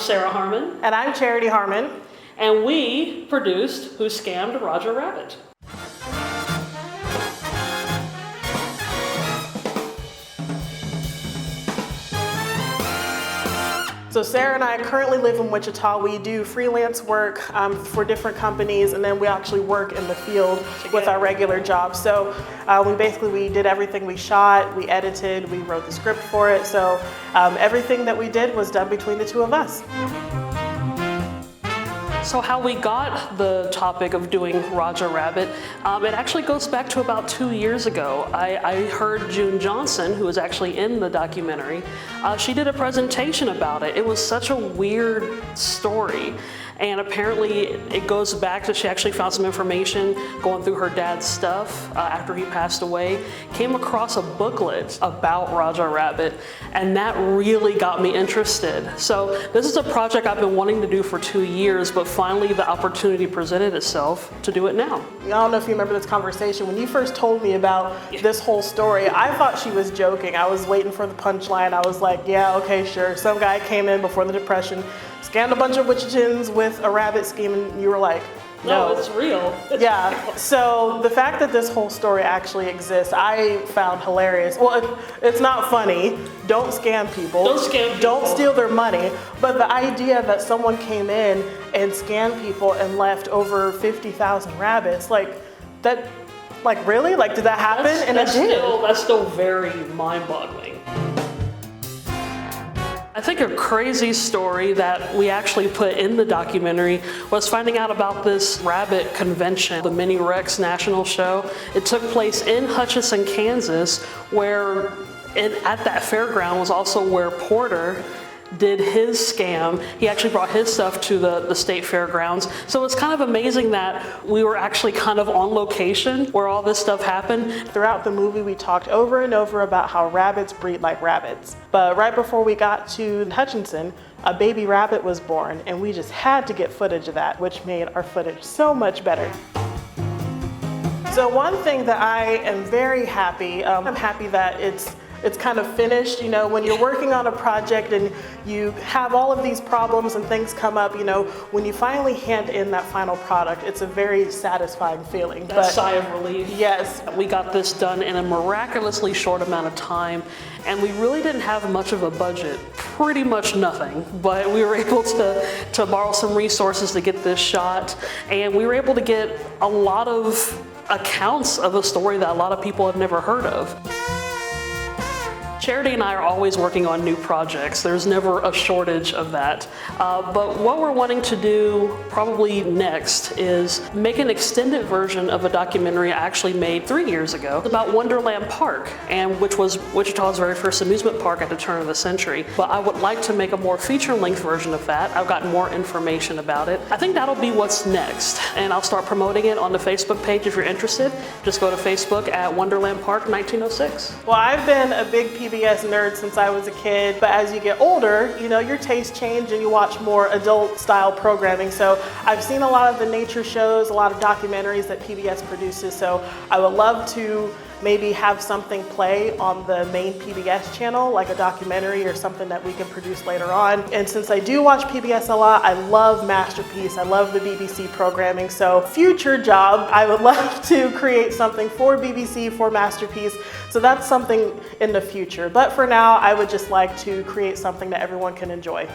Sara Harmon. And I'm Charity Harmon. And we produced Who Scammed Rajah Rabbit. So Sara and I currently live in Wichita. We do freelance work for different companies, and then we actually work in the field with our regular jobs. So we did everything. We shot, we edited, we wrote the script for it. So everything that we did was done between the two of us. So how we got the topic of doing Rajah Rabbit, it actually goes back to about 2 years ago. I heard June Johnson, who was actually in the documentary, she did a presentation about it. It was such a weird story. And apparently it goes back to, she actually found some information going through her dad's stuff after he passed away, came across a booklet about Rajah Rabbit, and that really got me interested. So this is a project I've been wanting to do for 2 years, but finally the opportunity presented itself to do it now. I don't know if you remember this conversation. When you first told me about this whole story, I thought she was joking. I was waiting for the punchline. I was like, yeah, okay, sure. Some guy came in before the Depression, scammed a bunch of Wichitans with a rabbit scheme, and you were like, no, it's real. Yeah, so the fact that this whole story actually exists, I found hilarious. Well, it's not funny. Don't scam people. Don't scam people. Don't steal their money. But the idea that someone came in and scammed people and left over 50,000 rabbits, like that, like really? Like, did that happen? That's still very mind-boggling. I think a crazy story that we actually put in the documentary was finding out about this rabbit convention, the Mini Rex National Show. It took place in Hutchinson, Kansas, where at that fairground was also where Porter did his scam. He actually brought his stuff to the state fairgrounds. So it's kind of amazing that we were actually kind of on location where all this stuff happened. Throughout the movie, we talked over and over about how rabbits breed like rabbits. But right before we got to Hutchinson, a baby rabbit was born, and we just had to get footage of that, which made our footage so much better. So one thing that I am very happy, I'm happy that it's kind of finished. You know, when you're working on a project and you have all of these problems and things come up, you know, when you finally hand in that final product, it's a very satisfying feeling. That sigh of relief. Yes. We got this done in a miraculously short amount of time, and we really didn't have much of a budget, pretty much nothing, but we were able to borrow some resources to get this shot, and we were able to get a lot of accounts of a story that a lot of people have never heard of. Charity and I are always working on new projects. There's never a shortage of that. But what we're wanting to do probably next is make an extended version of a documentary I actually made 3 years ago about Wonderland Park, and which was Wichita's very first amusement park at the turn of the century. But I would like to make a more feature-length version of that. I've got more information about it. I think that'll be what's next, and I'll start promoting it on the Facebook page if you're interested. Just go to Facebook at Wonderland Park 1906. Well, I've been a big PBS nerd since I was a kid, but as you get older, you know, your tastes change and you watch more adult style programming. So I've seen a lot of the nature shows, a lot of documentaries that PBS produces, so I would love to maybe have something play on the main PBS channel, like a documentary or something that we can produce later on. And since I do watch PBS a lot, I love Masterpiece, I love the BBC programming, so future job, I would love to create something for BBC, for Masterpiece, so that's something in the future. But for now, I would just like to create something that everyone can enjoy.